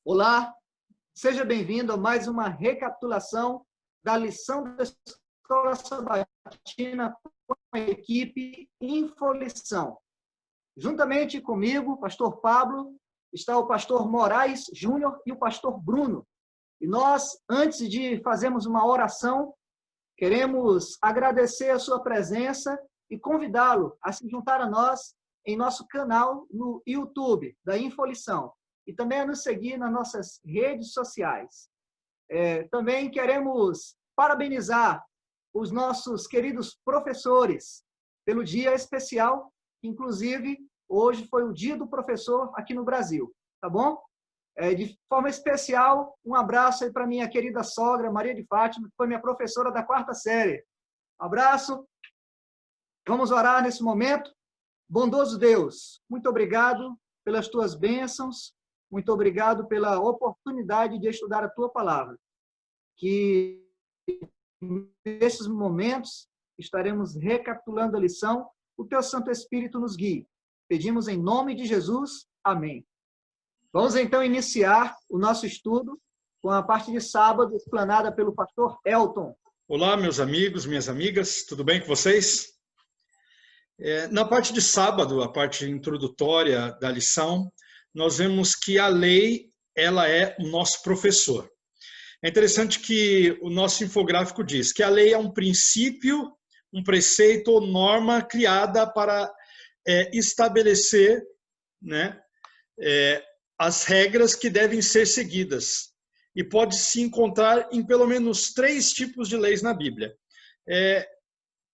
Olá, seja bem-vindo a mais uma recapitulação da lição da Escola Sabatina com a equipe Infolição. Juntamente comigo, pastor Pablo, está o pastor Moraes Júnior e o pastor Bruno. E nós, antes de fazermos uma oração, queremos agradecer a sua presença e convidá-lo a se juntar a nós em nosso canal no YouTube da Infolição e também a nos seguir nas nossas redes sociais. Também queremos parabenizar os nossos queridos professores pelo dia especial, que inclusive hoje foi o Dia do Professor aqui no Brasil, tá bom? De forma especial, um abraço aí para minha querida sogra, Maria de Fátima, que foi minha professora da 4ª série. Um abraço. Vamos orar nesse momento. Bondoso Deus, muito obrigado pelas tuas bênçãos, muito obrigado pela oportunidade de estudar a tua palavra. Que nesses momentos estaremos recapitulando a lição, o teu Santo Espírito nos guie. Pedimos em nome de Jesus. Amém. Vamos então iniciar o nosso estudo com a parte de sábado, explanada pelo pastor Elton. Olá, meus amigos, minhas amigas, tudo bem com vocês? Na parte de sábado, a parte introdutória da lição, nós vemos que a lei, ela é o nosso professor. É interessante que o nosso infográfico diz que a lei é um princípio, um preceito ou norma criada para estabelecer, né, as regras que devem ser seguidas. E pode se encontrar em pelo menos 3 tipos de leis na Bíblia.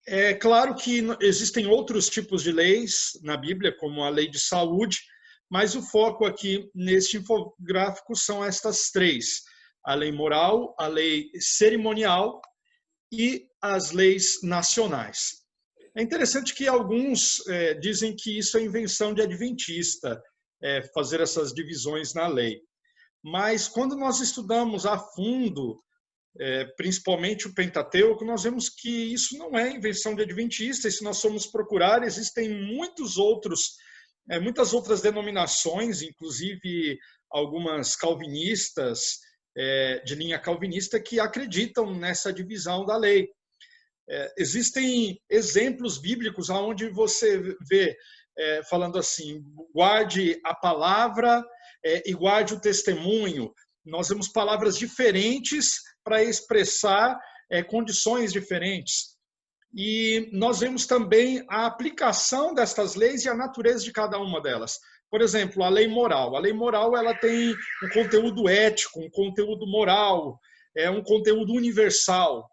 É claro que existem outros tipos de leis na Bíblia, como a lei de saúde, mas o foco aqui neste infográfico são estas 3. A lei moral, a lei cerimonial e as leis nacionais. É interessante que alguns dizem que isso é invenção de adventista, fazer essas divisões na lei. Mas quando nós estudamos a fundo, principalmente o Pentateuco, nós vemos que isso não é invenção de adventista, e se nós formos procurar, existem muitas outras denominações, inclusive algumas calvinistas, de linha calvinista, que acreditam nessa divisão da lei. Existem exemplos bíblicos onde você vê falando assim, guarde a palavra e guarde o testemunho. Nós vemos palavras diferentes para expressar condições diferentes. E nós vemos também a aplicação destas leis e a natureza de cada uma delas. Por exemplo, a lei moral. A lei moral, ela tem um conteúdo ético, um conteúdo moral, um conteúdo universal.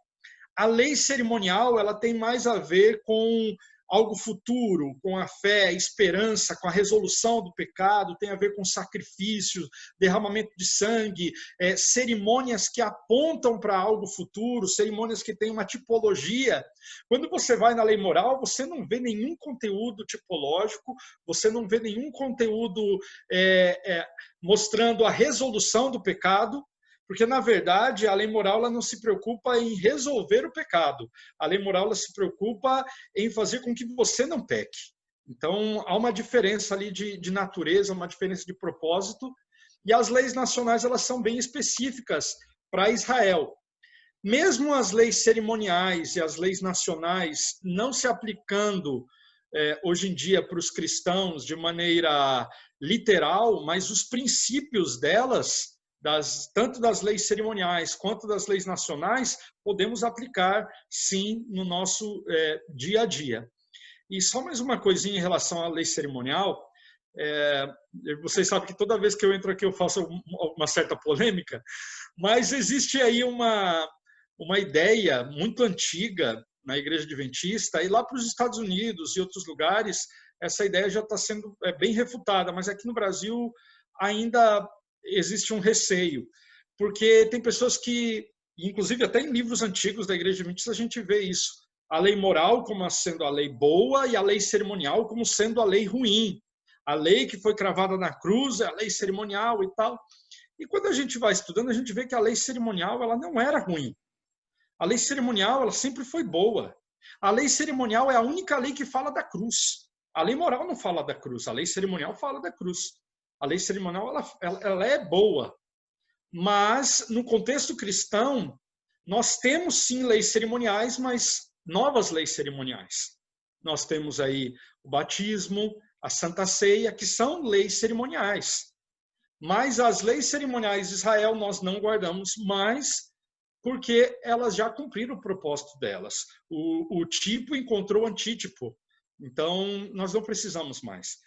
A lei cerimonial, ela tem mais a ver com algo futuro, com a fé, a esperança, com a resolução do pecado, tem a ver com sacrifícios, derramamento de sangue, cerimônias que apontam para algo futuro, cerimônias que têm uma tipologia. Quando você vai na lei moral, você não vê nenhum conteúdo tipológico, você não vê nenhum conteúdo mostrando a resolução do pecado, porque, na verdade, a lei moral ela não se preocupa em resolver o pecado. A lei moral ela se preocupa em fazer com que você não peque. Então, há uma diferença ali de natureza, uma diferença de propósito. E as leis nacionais elas são bem específicas para Israel. Mesmo as leis cerimoniais e as leis nacionais não se aplicando hoje em dia para os cristãos de maneira literal, mas os princípios delas, tanto das leis cerimoniais quanto das leis nacionais, podemos aplicar, sim, no nosso dia a dia. E só mais uma coisinha em relação à lei cerimonial. Vocês sabem que toda vez que eu entro aqui eu faço uma certa polêmica, mas existe aí uma ideia muito antiga na Igreja Adventista, e lá para os Estados Unidos e outros lugares, essa ideia já está sendo bem refutada, mas aqui no Brasil ainda existe um receio, porque tem pessoas que, inclusive até em livros antigos da Igreja Adventista, a gente vê isso. A lei moral como sendo a lei boa e a lei cerimonial como sendo a lei ruim. A lei que foi cravada na cruz é a lei cerimonial e tal. E quando a gente vai estudando, a gente vê que a lei cerimonial ela não era ruim. A lei cerimonial ela sempre foi boa. A lei cerimonial é a única lei que fala da cruz. A lei moral não fala da cruz, a lei cerimonial fala da cruz. A lei cerimonial ela é boa, Mas, no contexto cristão, nós temos sim leis cerimoniais, mas novas leis cerimoniais. Nós temos aí o batismo, a Santa Ceia, que são leis cerimoniais. Mas as leis cerimoniais de Israel nós não guardamos mais, porque elas já cumpriram o propósito delas. O tipo encontrou o antítipo. Então, nós não precisamos mais.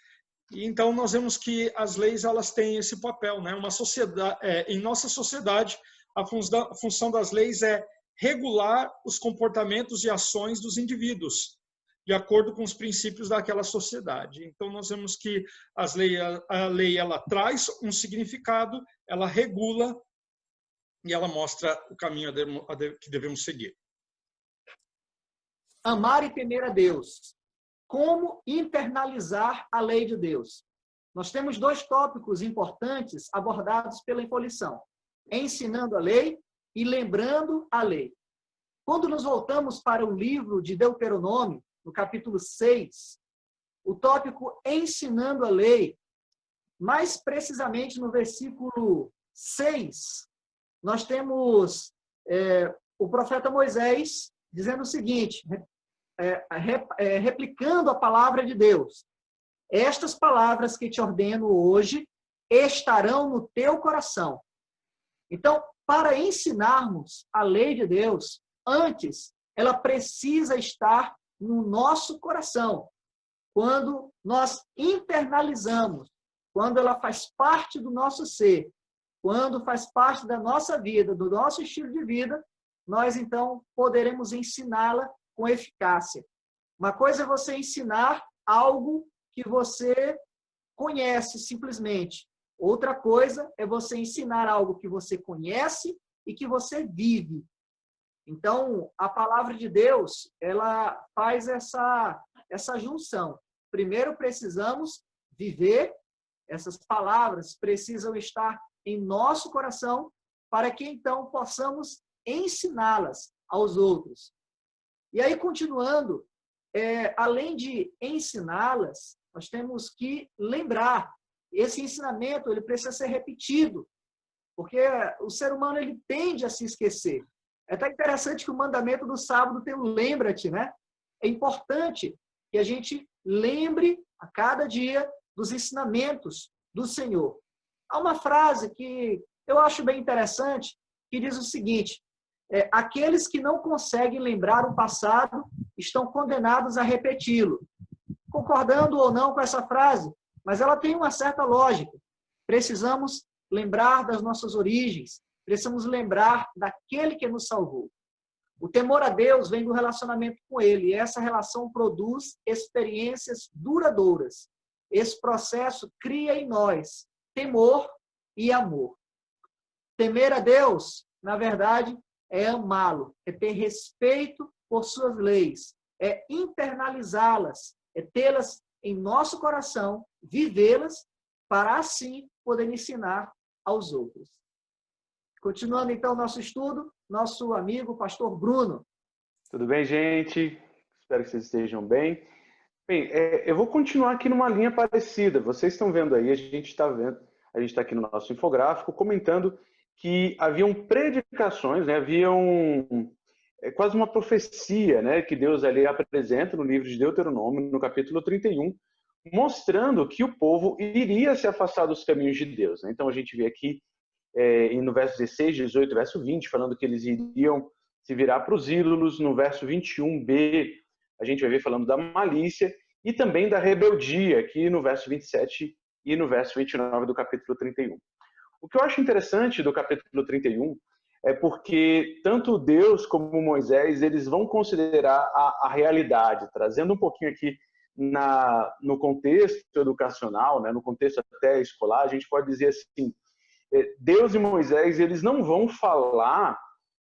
E então, nós vemos que as leis elas têm esse papel, né? Uma sociedade, em nossa sociedade, a função das leis é regular os comportamentos e ações dos indivíduos, de acordo com os princípios daquela sociedade. Então, nós vemos que a lei ela traz um significado, ela regula e ela mostra o caminho que devemos seguir. Amar e temer a Deus. Como internalizar a lei de Deus? Nós temos 2 tópicos importantes abordados pela Infolição: ensinando a lei e lembrando a lei. Quando nos voltamos para o livro de Deuteronômio, no capítulo 6, o tópico ensinando a lei, mais precisamente no versículo 6, nós temos o profeta Moisés dizendo o seguinte, replicando a palavra de Deus: estas palavras que te ordeno hoje estarão no teu coração. Então, para ensinarmos a lei de Deus, antes, ela precisa estar no nosso coração. Quando nós internalizamos, quando ela faz parte do nosso ser, quando faz parte da nossa vida, do nosso estilo de vida, nós então poderemos ensiná-la com eficácia. Uma coisa é você ensinar algo que você conhece simplesmente. Outra coisa é você ensinar algo que você conhece e que você vive. Então, a palavra de Deus, ela faz essa junção. Primeiro, precisamos viver, essas palavras precisam estar em nosso coração, para que então possamos ensiná-las aos outros. E aí, continuando, além de ensiná-las, nós temos que lembrar. Esse ensinamento ele precisa ser repetido, porque o ser humano ele tende a se esquecer. É até interessante que o mandamento do sábado tem um lembra-te, né? É importante que a gente lembre a cada dia dos ensinamentos do Senhor. Há uma frase que eu acho bem interessante, que diz o seguinte: aqueles que não conseguem lembrar o passado estão condenados a repeti-lo. Concordando ou não com essa frase, mas ela tem uma certa lógica. Precisamos lembrar das nossas origens, precisamos lembrar daquele que nos salvou. O temor a Deus vem do relacionamento com Ele, e essa relação produz experiências duradouras. Esse processo cria em nós temor e amor. Temer a Deus, na verdade, é amá-lo, é ter respeito por suas leis, é internalizá-las, é tê-las em nosso coração, vivê-las, para assim poder ensinar aos outros. Continuando então nosso estudo, nosso amigo pastor Bruno. Tudo bem, gente? Espero que vocês estejam bem. Bem, eu vou continuar aqui numa linha parecida. Vocês estão vendo aí, a gente está aqui no nosso infográfico comentando que haviam predicações, né? Quase uma profecia, né, que Deus ali apresenta no livro de Deuteronômio, no capítulo 31, mostrando que o povo iria se afastar dos caminhos de Deus. Né? Então a gente vê aqui no verso 16, 18, verso 20, falando que eles iriam se virar para os ídolos. No verso 21b, a gente vai ver falando da malícia e também da rebeldia, aqui no verso 27 e no verso 29 do capítulo 31. O que eu acho interessante do capítulo 31 é porque tanto Deus como Moisés, eles vão considerar a realidade, trazendo um pouquinho aqui no contexto educacional, né, no contexto até escolar, a gente pode dizer assim, Deus e Moisés, eles não vão falar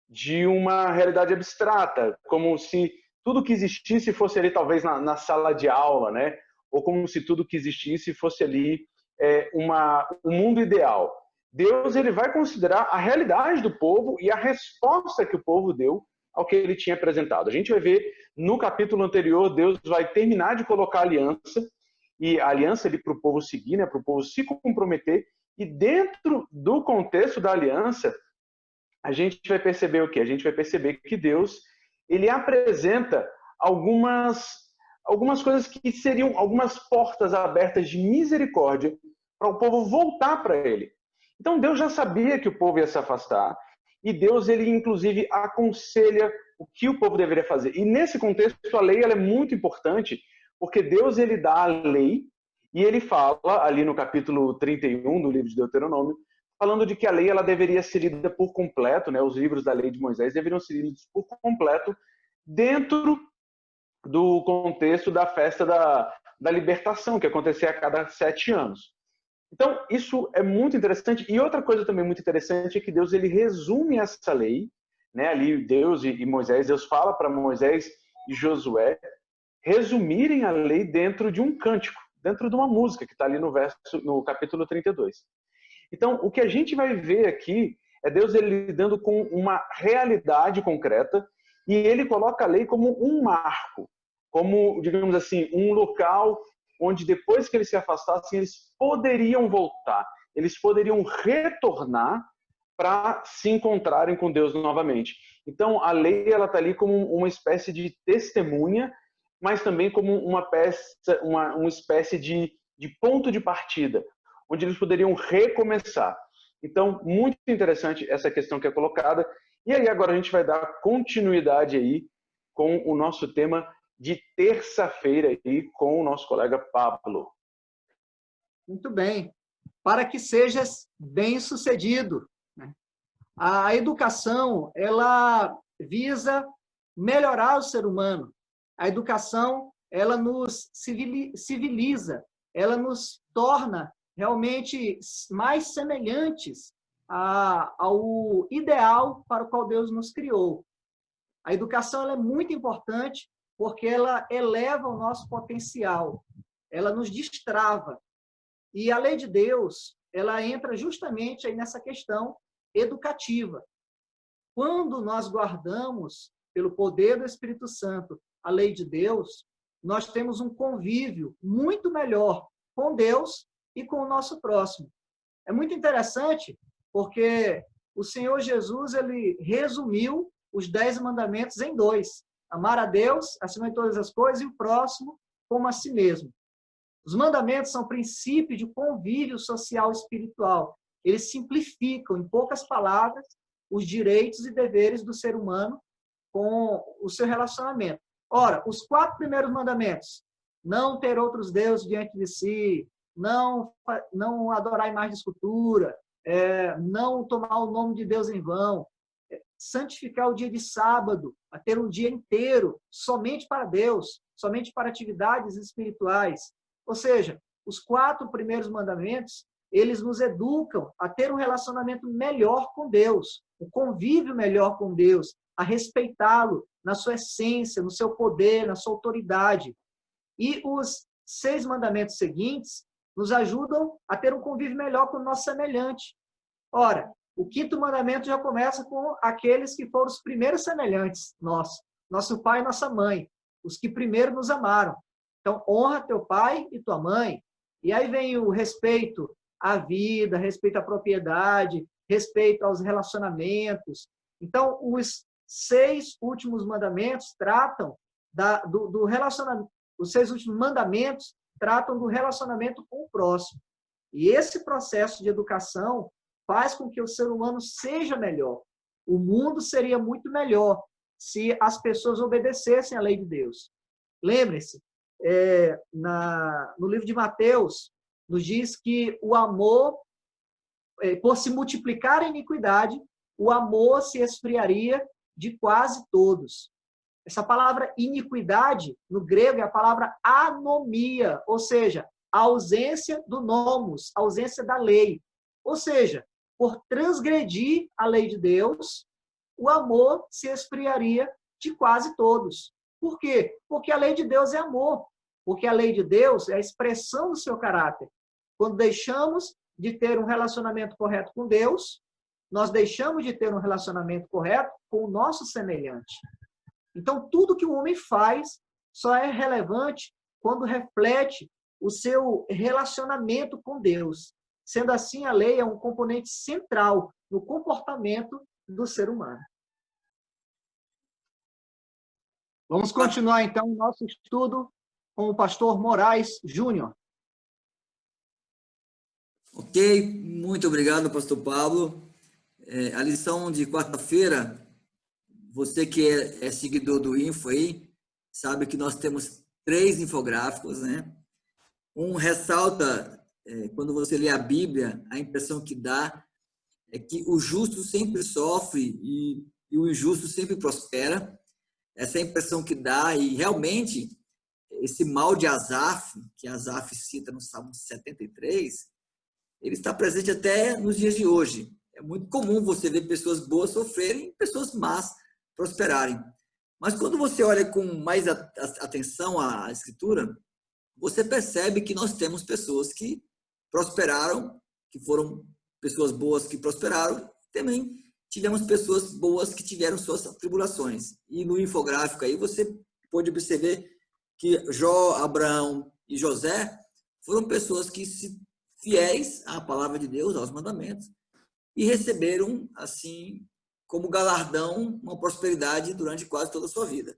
de uma realidade abstrata, como se tudo que existisse fosse ali talvez na sala de aula, né? Ou como se tudo que existisse fosse ali um mundo ideal. Deus ele vai considerar a realidade do povo e a resposta que o povo deu ao que ele tinha apresentado. A gente vai ver no capítulo anterior, Deus vai terminar de colocar a aliança, e a aliança para o povo seguir, né, para o povo se comprometer, E dentro do contexto da aliança, a gente vai perceber o quê? A gente vai perceber que Deus, ele apresenta algumas coisas que seriam algumas portas abertas de misericórdia para o povo voltar para ele. Então Deus já sabia que o povo ia se afastar, e Deus, ele inclusive aconselha o que o povo deveria fazer. E nesse contexto, a lei ela é muito importante, porque Deus, ele dá a lei, e ele fala ali no capítulo 31 do livro de Deuteronômio, falando de que a lei ela deveria ser lida por completo, né? Os livros da lei de Moisés deveriam ser lidos por completo dentro do contexto da festa da libertação, que acontecia a cada 7 anos. Então, isso é muito interessante. E outra coisa também muito interessante é que Deus, ele resume essa lei, né? Ali Deus e Moisés, Deus fala para Moisés e Josué resumirem a lei dentro de um cântico, dentro de uma música que está ali no capítulo 32. Então, o que a gente vai ver aqui é Deus, ele lidando com uma realidade concreta, e ele coloca a lei como um marco, como, digamos assim, um local onde depois que eles se afastassem, eles poderiam voltar, eles poderiam retornar para se encontrarem com Deus novamente. Então, a lei ela está ali como uma espécie de testemunha, mas também como uma espécie de ponto de partida, onde eles poderiam recomeçar. Então, muito interessante essa questão que é colocada. E aí agora a gente vai dar continuidade aí com o nosso tema de terça-feira aí com o nosso colega Pablo. Muito bem. Para que sejas bem-sucedido. A educação, ela visa melhorar o ser humano. A educação, ela nos civiliza, ela nos torna realmente mais semelhantes ao ideal para o qual Deus nos criou. A educação ela é muito importante porque ela eleva o nosso potencial, ela nos destrava. E a lei de Deus, ela entra justamente aí nessa questão educativa. Quando nós guardamos, pelo poder do Espírito Santo, a lei de Deus, nós temos um convívio muito melhor com Deus e com o nosso próximo. É muito interessante porque o Senhor Jesus, ele resumiu os 10 mandamentos em 2. Amar a Deus, acima de todas as coisas, e o próximo como a si mesmo. Os mandamentos são princípios de convívio social e espiritual. Eles simplificam, em poucas palavras, os direitos e deveres do ser humano com o seu relacionamento. Ora, os 4 primeiros mandamentos, não ter outros deuses diante de si, não adorar imagem de escultura, não tomar o nome de Deus em vão, santificar o dia de sábado, a ter um dia inteiro somente para Deus, somente para atividades espirituais. Ou seja, os 4 primeiros mandamentos, eles nos educam a ter um relacionamento melhor com Deus, um convívio melhor com Deus, a respeitá-lo na sua essência, no seu poder, na sua autoridade. E os 6 mandamentos seguintes nos ajudam a ter um convívio melhor com o nosso semelhante. Ora, o 5º mandamento já começa com aqueles que foram os primeiros semelhantes nossos, nosso pai e nossa mãe, os que primeiro nos amaram. Então, honra teu pai e tua mãe. E aí vem o respeito à vida, respeito à propriedade, respeito aos relacionamentos. Então, os 6 últimos mandamentos tratam do relacionamento. Os 6 últimos mandamentos tratam do relacionamento com o próximo. E esse processo de educação faz com que o ser humano seja melhor. O mundo seria muito melhor se as pessoas obedecessem à lei de Deus. Lembre-se, no livro de Mateus, nos diz que o amor, por se multiplicar a iniquidade, o amor se esfriaria de quase todos. Essa palavra iniquidade, no grego, é a palavra anomia, ou seja, a ausência do nomos, a ausência da lei. Ou seja, por transgredir a lei de Deus, o amor se esfriaria de quase todos. Por quê? Porque a lei de Deus é amor. Porque a lei de Deus é a expressão do seu caráter. Quando deixamos de ter um relacionamento correto com Deus, nós deixamos de ter um relacionamento correto com o nosso semelhante. Então, tudo que o homem faz só é relevante quando reflete o seu relacionamento com Deus. Sendo assim, a lei é um componente central no comportamento do ser humano. Vamos continuar, então, o nosso estudo com o pastor Moraes Júnior. Ok, muito obrigado, pastor Pablo. A lição de quarta-feira, você que é seguidor do Info aí, sabe que nós temos 3 infográficos, né? Um ressalta, quando você lê a Bíblia, a impressão que dá é que o justo sempre sofre e o injusto sempre prospera. Essa é a impressão que dá, e realmente esse mal de Asaf, que Asaf cita no Salmo 73, ele está presente até nos dias de hoje. É muito comum você ver pessoas boas sofrerem e pessoas más prosperarem. Mas quando você olha com mais atenção à Escritura, você percebe que nós temos pessoas que prosperaram, que foram pessoas boas que prosperaram, também tivemos pessoas boas que tiveram suas tribulações. E no infográfico aí você pode perceber que Jó, Abraão e José foram pessoas que se fiéis à palavra de Deus, aos mandamentos, e receberam, assim, como galardão, uma prosperidade durante quase toda a sua vida.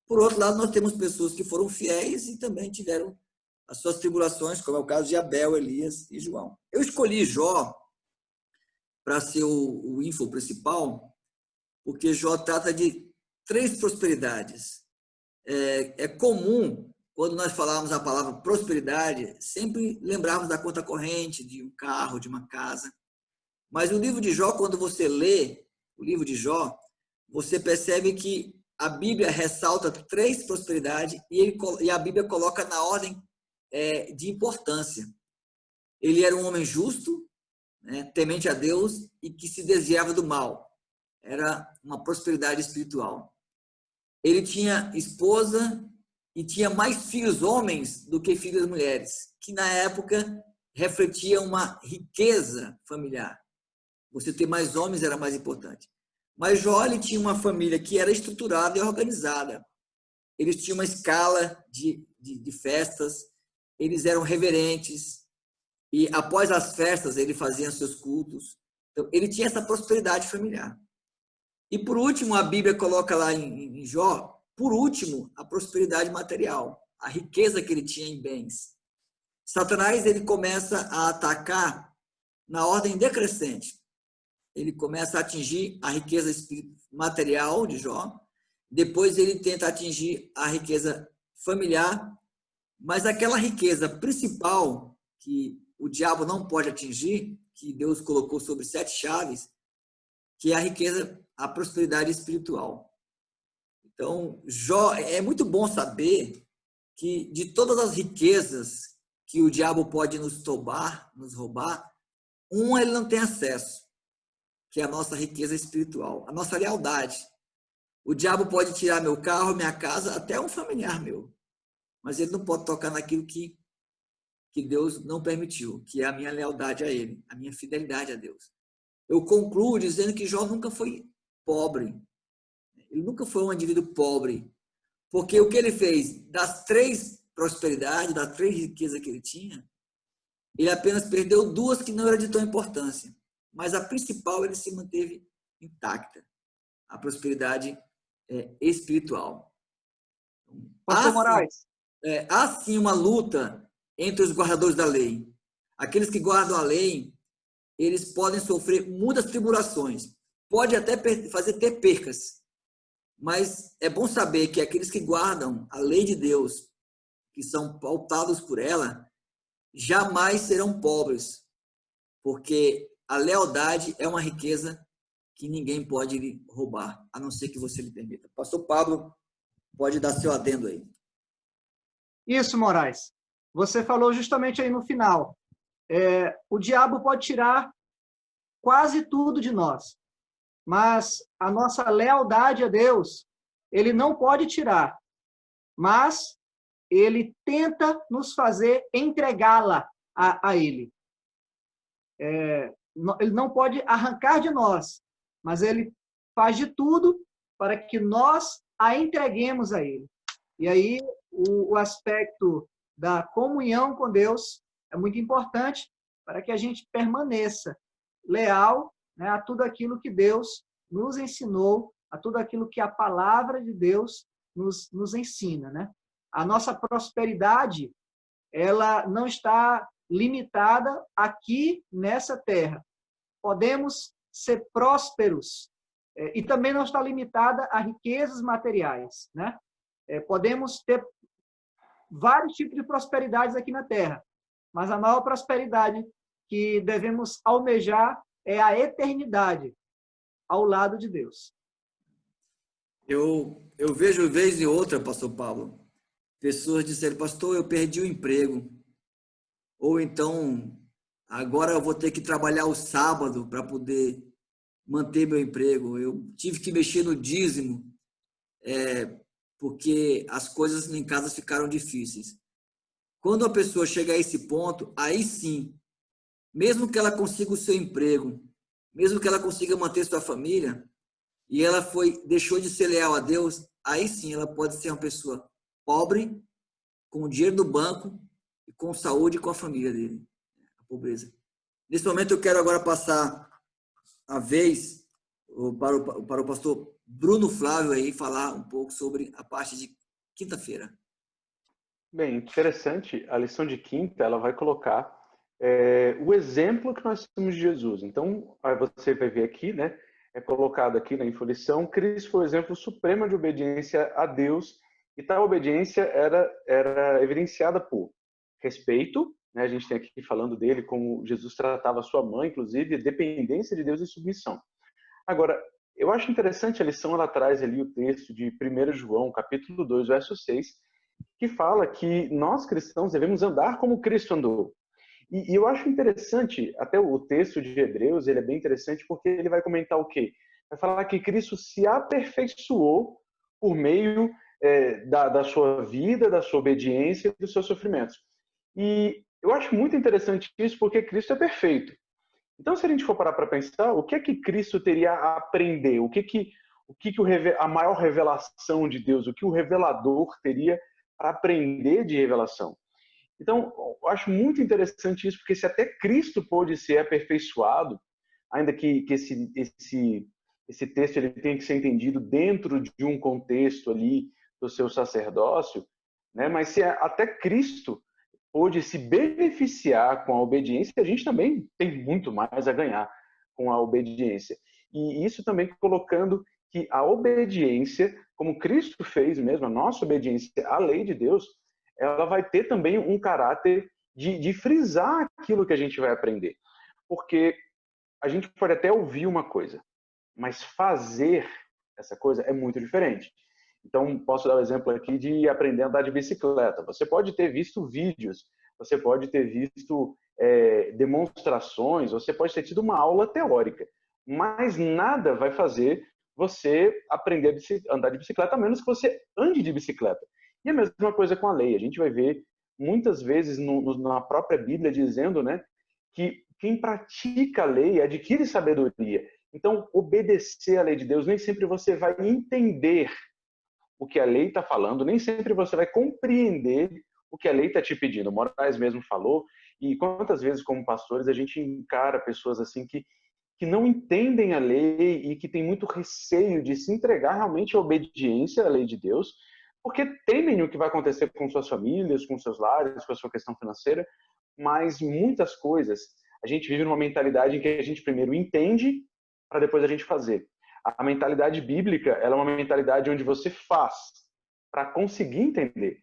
Por outro lado, nós temos pessoas que foram fiéis e também tiveram as suas tribulações, como é o caso de Abel, Elias e João. Eu escolhi Jó para ser o info principal, porque Jó trata de 3 prosperidades. É comum, quando nós falamos a palavra prosperidade, sempre lembrarmos da conta corrente, de um carro, de uma casa. Mas o livro de Jó, quando você lê o livro de Jó, você percebe que a Bíblia ressalta 3 prosperidades e a Bíblia coloca na ordem de importância. Ele era um homem justo, né, temente a Deus e que se desviava do mal. Era uma prosperidade espiritual. Ele tinha esposa e tinha mais filhos homens do que filhas mulheres, que na época refletia uma riqueza familiar. Você ter mais homens era mais importante. Mas Jó, ele tinha uma família que era estruturada e organizada. Eles tinham uma escala de festas, eles eram reverentes, e após as festas ele fazia seus cultos. Então, ele tinha essa prosperidade familiar. E por último, a Bíblia coloca lá em Jó, por último, a prosperidade material, a riqueza que ele tinha em bens. Satanás, ele começa a atacar na ordem decrescente. Ele começa a atingir a riqueza material de Jó, depois ele tenta atingir a riqueza familiar, mas aquela riqueza principal que o diabo não pode atingir, que Deus colocou sobre 7 chaves, que é a riqueza, a prosperidade espiritual. Então, Jó, é muito bom saber que de todas as riquezas que o diabo pode nos roubar, ele não tem acesso, que é a nossa riqueza espiritual, a nossa lealdade. O diabo pode tirar meu carro, minha casa, até um familiar meu, mas ele não pode tocar naquilo que Deus não permitiu, que é a minha lealdade a ele, a minha fidelidade a Deus. Eu concluo dizendo que Jó nunca foi pobre. Ele nunca foi um indivíduo pobre, porque o que ele fez, das 3 prosperidades, das 3 riquezas que ele tinha, ele apenas perdeu 2 que não eram de tão importância. Mas a principal ele se manteve intacta, a prosperidade espiritual. Pastor Moraes. Há sim uma luta entre os guardadores da lei. Aqueles que guardam a lei, eles podem sofrer muitas tribulações, pode até fazer ter percas, mas é bom saber que aqueles que guardam a lei de Deus, que são pautados por ela, jamais serão pobres, porque a lealdade é uma riqueza que ninguém pode lhe roubar, a não ser que você lhe permita. Pastor Pablo, pode dar seu adendo aí. Isso, Moraes. Você falou justamente aí no final. O diabo pode tirar quase tudo de nós, mas a nossa lealdade a Deus, ele não pode tirar, mas ele tenta nos fazer entregá-la a ele. Ele não pode arrancar de nós, mas ele faz de tudo para que nós a entreguemos a ele. E aí o aspecto da comunhão com Deus é muito importante, para que a gente permaneça leal, né, a tudo aquilo que Deus nos ensinou, a tudo aquilo que a palavra de Deus nos ensina, né? A nossa prosperidade, ela não está limitada aqui nessa terra. Podemos ser prósperos e também não está limitada a riquezas materiais, né? Podemos ter vários tipos de prosperidades aqui na terra, mas a maior prosperidade que devemos almejar é a eternidade ao lado de Deus. Eu vejo vez e outra, pastor Pablo, pessoas dizendo, pastor, eu perdi o emprego. Ou então, agora eu vou ter que trabalhar o sábado para poder manter meu emprego. Eu tive que mexer no dízimo, porque as coisas em casa ficaram difíceis. Quando a pessoa chega a esse ponto, aí sim, mesmo que ela consiga o seu emprego, mesmo que ela consiga manter sua família, e ela deixou de ser leal a Deus, aí sim ela pode ser uma pessoa pobre, com dinheiro no banco, e com saúde e com a família dele. A pobreza. Nesse momento eu quero agora passar a vez para o pastor Bruno Flávio aí falar um pouco sobre a parte de quinta-feira. Bem, interessante. A lição de quinta, ela vai colocar o exemplo que nós temos de Jesus. Então, você vai ver aqui, né? É colocado aqui na infolição, Cristo foi o exemplo supremo de obediência a Deus, e tal obediência era evidenciada por respeito, né? A gente tem aqui falando dele como Jesus tratava sua mãe, inclusive, dependência de Deus e submissão. Agora, eu acho interessante a lição, ela traz ali o texto de 1 João, capítulo 2, verso 6, que fala que nós cristãos devemos andar como Cristo andou. E eu acho interessante, até o texto de Hebreus, ele é bem interessante porque ele vai comentar o quê? Vai falar que Cristo se aperfeiçoou por meio da sua vida, da sua obediência e dos seus sofrimentos. E eu acho muito interessante isso porque Cristo é perfeito. Então, se a gente for parar para pensar, o que é que Cristo teria a aprender? A maior revelação de Deus, o que o revelador teria para aprender de revelação? Então, eu acho muito interessante isso, porque se até Cristo pôde ser aperfeiçoado, ainda que esse texto ele tenha que ser entendido dentro de um contexto ali do seu sacerdócio, né? Mas se até Cristo pôde se beneficiar com a obediência, a gente também tem muito mais a ganhar com a obediência. E isso também colocando que a obediência, como Cristo fez mesmo, a nossa obediência à lei de Deus, ela vai ter também um caráter de frisar aquilo que a gente vai aprender. Porque a gente pode até ouvir uma coisa, mas fazer essa coisa é muito diferente. Então, posso dar o exemplo aqui de aprender a andar de bicicleta. Você pode ter visto vídeos, você pode ter visto demonstrações, você pode ter tido uma aula teórica, mas nada vai fazer você aprender a andar de bicicleta, a menos que você ande de bicicleta. E a mesma coisa com a lei. A gente vai ver muitas vezes na própria Bíblia dizendo, né, que quem pratica a lei adquire sabedoria. Então, obedecer à lei de Deus, nem sempre você vai entender o que a lei está falando, nem sempre você vai compreender o que a lei está te pedindo. O Moraes mesmo falou, e quantas vezes como pastores a gente encara pessoas assim que não entendem a lei e que têm muito receio de se entregar realmente à obediência à lei de Deus, porque temem o que vai acontecer com suas famílias, com seus lares, com a sua questão financeira, mas muitas coisas a gente vive numa mentalidade em que a gente primeiro entende para depois a gente fazer. A mentalidade bíblica, ela é uma mentalidade onde você faz para conseguir entender.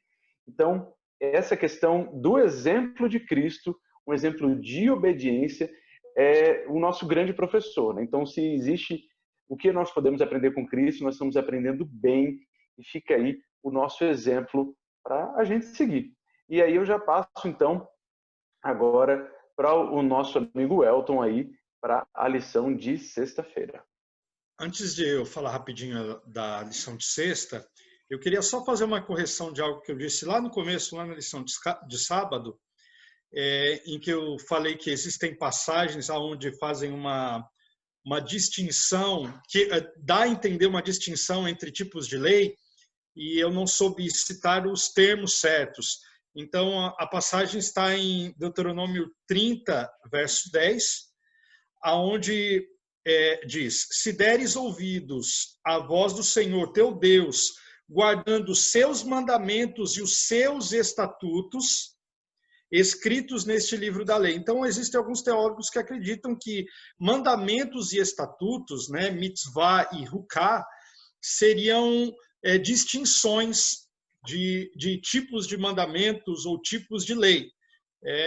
Então, essa questão do exemplo de Cristo, um exemplo de obediência, é o nosso grande professor, né? Então, se existe o que nós podemos aprender com Cristo, nós estamos aprendendo bem, e fica aí o nosso exemplo para a gente seguir. E aí eu já passo, então, agora para o nosso amigo Elton aí, para a lição de sexta-feira. Antes de eu falar rapidinho da lição de sexta, eu queria só fazer uma correção de algo que eu disse lá no começo, lá na lição de sábado, em que eu falei que existem passagens onde fazem uma distinção, que dá a entender uma distinção entre tipos de lei, e eu não soube citar os termos certos. Então, a passagem está em Deuteronômio 30, verso 10, aonde diz: se deres ouvidos à voz do Senhor teu Deus, guardando os seus mandamentos e os seus estatutos, escritos neste livro da lei. Então, existem alguns teólogos que acreditam que mandamentos e estatutos, né, mitzvah e huká, seriam distinções de tipos de mandamentos ou tipos de lei.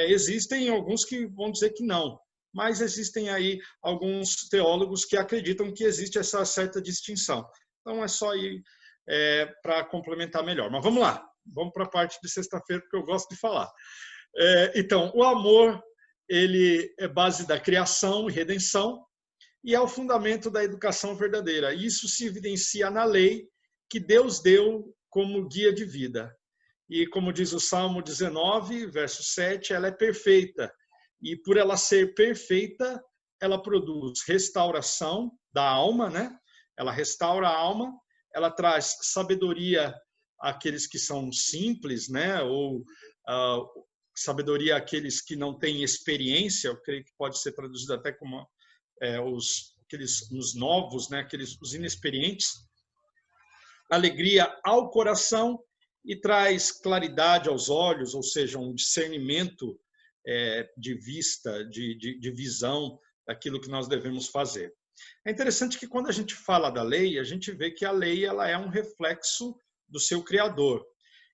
Existem alguns que vão dizer que não, mas existem aí alguns teólogos que acreditam que existe essa certa distinção. Então, é só ir para complementar melhor. Mas vamos lá, vamos para a parte de sexta-feira, porque eu gosto de falar. Então, o amor, ele é base da criação e redenção e é o fundamento da educação verdadeira. Isso se evidencia na lei que Deus deu como guia de vida. E como diz o Salmo 19, verso 7, ela é perfeita. E por ela ser perfeita, ela produz restauração da alma, né? Ela restaura a alma, ela traz sabedoria àqueles que são simples, né? Ou sabedoria àqueles que não têm experiência, eu creio que pode ser traduzido até como os novos, né? Os inexperientes. Alegria ao coração e traz claridade aos olhos, ou seja, um discernimento de vista, de visão daquilo que nós devemos fazer. É interessante que quando a gente fala da lei, a gente vê que a lei ela é um reflexo do seu Criador.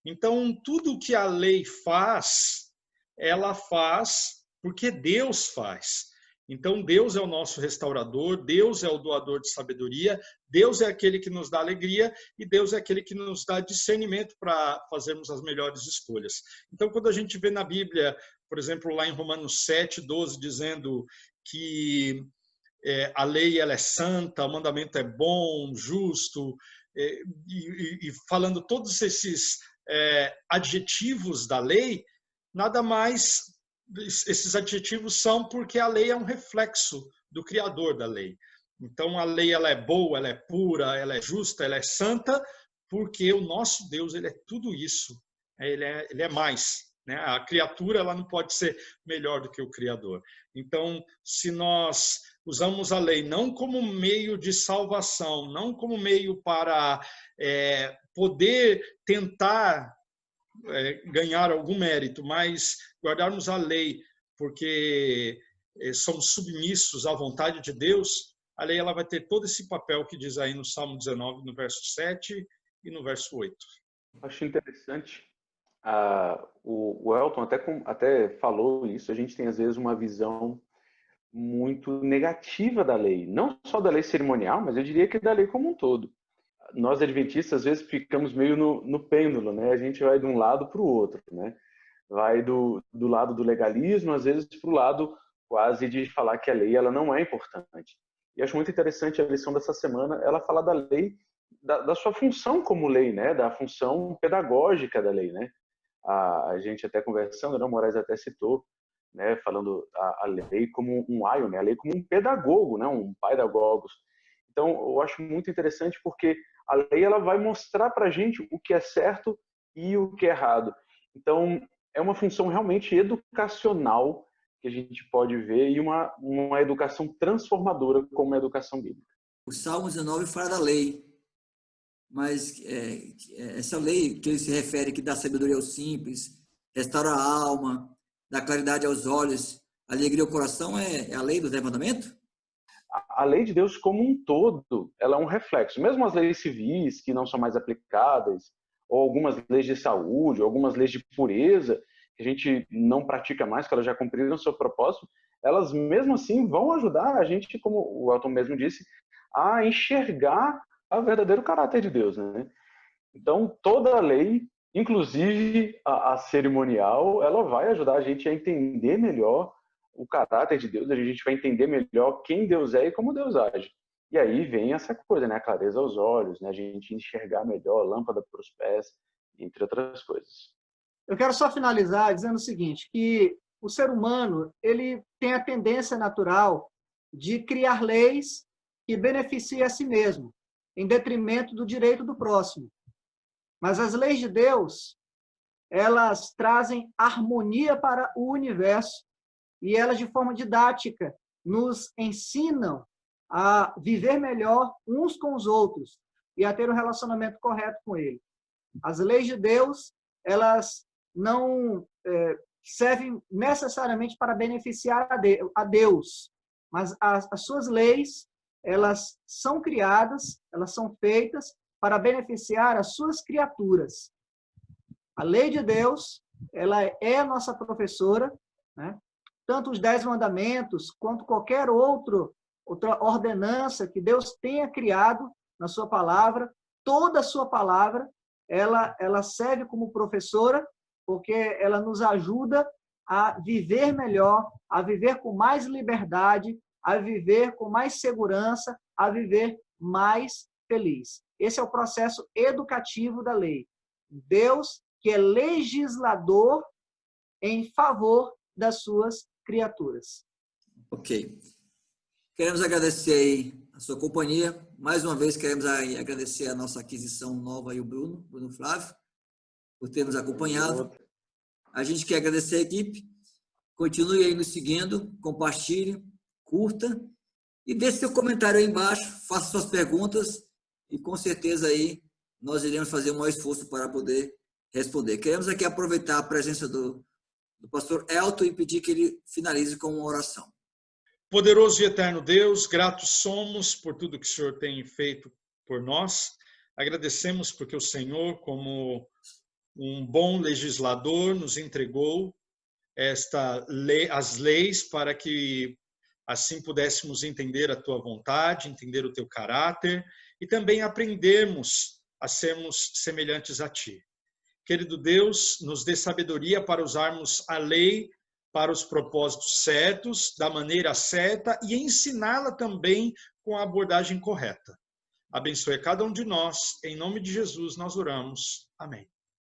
Então, tudo que a lei faz, ela faz porque Deus faz. Então, Deus é o nosso restaurador, Deus é o doador de sabedoria, Deus é aquele que nos dá alegria e Deus é aquele que nos dá discernimento para fazermos as melhores escolhas. Então, quando a gente vê na Bíblia, por exemplo, lá em Romanos 7, 12, dizendo que a lei ela é santa, o mandamento é bom, justo, e falando todos esses adjetivos da lei, nada mais, esses adjetivos são porque a lei é um reflexo do Criador da lei. Então, a lei ela é boa, ela é pura, ela é justa, ela é santa, porque o nosso Deus ele é tudo isso. Ele é mais. Né? A criatura ela não pode ser melhor do que o Criador. Então, se nós usamos a lei não como meio de salvação, não como meio para poder tentar ganhar algum mérito, mas guardarmos a lei porque somos submissos à vontade de Deus, a lei ela vai ter todo esse papel que diz aí no Salmo 19, no verso 7 e no verso 8. Acho interessante. O Elton até falou isso, a gente tem às vezes uma visão muito negativa da lei, não só da lei cerimonial, mas eu diria que da lei como um todo. Nós adventistas às vezes ficamos meio no pêndulo, né? A gente vai de um lado para o outro, né? Vai do lado do legalismo, às vezes para o lado quase de falar que a lei ela não é importante. E acho muito interessante a lição dessa semana, ela fala da lei, da sua função como lei, né? Da função pedagógica da lei, né? A gente até conversando, né? O Moraes até citou, né? Falando a lei como um aio, né? A lei como um pedagogo, né? Um paidagogos. Então, eu acho muito interessante porque a lei ela vai mostrar para a gente o que é certo e o que é errado. Então, é uma função realmente educacional que a gente pode ver e uma educação transformadora como a educação bíblica. O Salmo 19 fala da lei, mas essa lei que ele se refere, que dá sabedoria aos simples, restaura a alma, dá claridade aos olhos, alegria ao coração, é a lei do 10 mandamentos? A lei de Deus como um todo, ela é um reflexo. Mesmo as leis civis que não são mais aplicadas, ou algumas leis de saúde, ou algumas leis de pureza, que a gente não pratica mais, que elas já cumpriram o seu propósito, elas mesmo assim vão ajudar a gente, como o Elton mesmo disse, a enxergar o verdadeiro caráter de Deus, né? Então, toda a lei, inclusive a cerimonial, ela vai ajudar a gente a entender melhor o caráter de Deus, a gente vai entender melhor quem Deus é e como Deus age. E aí vem essa coisa, né? A clareza aos olhos, né? A gente enxergar melhor, lâmpada para os pés, entre outras coisas. Eu quero só finalizar dizendo o seguinte, que o ser humano ele tem a tendência natural de criar leis que beneficiem a si mesmo, em detrimento do direito do próximo. Mas as leis de Deus, elas trazem harmonia para o universo e elas, de forma didática, nos ensinam a viver melhor uns com os outros e a ter um relacionamento correto com ele. As leis de Deus, elas não servem necessariamente para beneficiar a Deus, mas as suas leis, elas são criadas, elas são feitas para beneficiar as suas criaturas. A lei de Deus, ela é a nossa professora, né? Tanto os 10 mandamentos, quanto qualquer outra ordenança que Deus tenha criado na sua palavra, toda a sua palavra, ela serve como professora, porque ela nos ajuda a viver melhor, a viver com mais liberdade, a viver com mais segurança, a viver mais feliz. Esse é o processo educativo da lei. Deus, que é legislador em favor das suas criaturas. Ok. Queremos agradecer aí a sua companhia. Mais uma vez, queremos aí agradecer a nossa aquisição nova aí, o Bruno Flávio, por ter nos acompanhado. A gente quer agradecer a equipe. Continue aí nos seguindo, compartilhe, curta e deixe seu comentário aí embaixo, faça suas perguntas e com certeza aí nós iremos fazer o maior esforço para poder responder. Queremos aqui aproveitar a presença do pastor Elton e pedir que ele finalize com uma oração. Poderoso e eterno Deus, gratos somos por tudo que o Senhor tem feito por nós. Agradecemos porque o Senhor, como um bom legislador, nos entregou as leis para que assim pudéssemos entender a tua vontade, entender o teu caráter e também aprendermos a sermos semelhantes a ti. Querido Deus, nos dê sabedoria para usarmos a lei para os propósitos certos, da maneira certa e ensiná-la também com a abordagem correta. Abençoe cada um de nós. Em nome de Jesus nós oramos. Amém.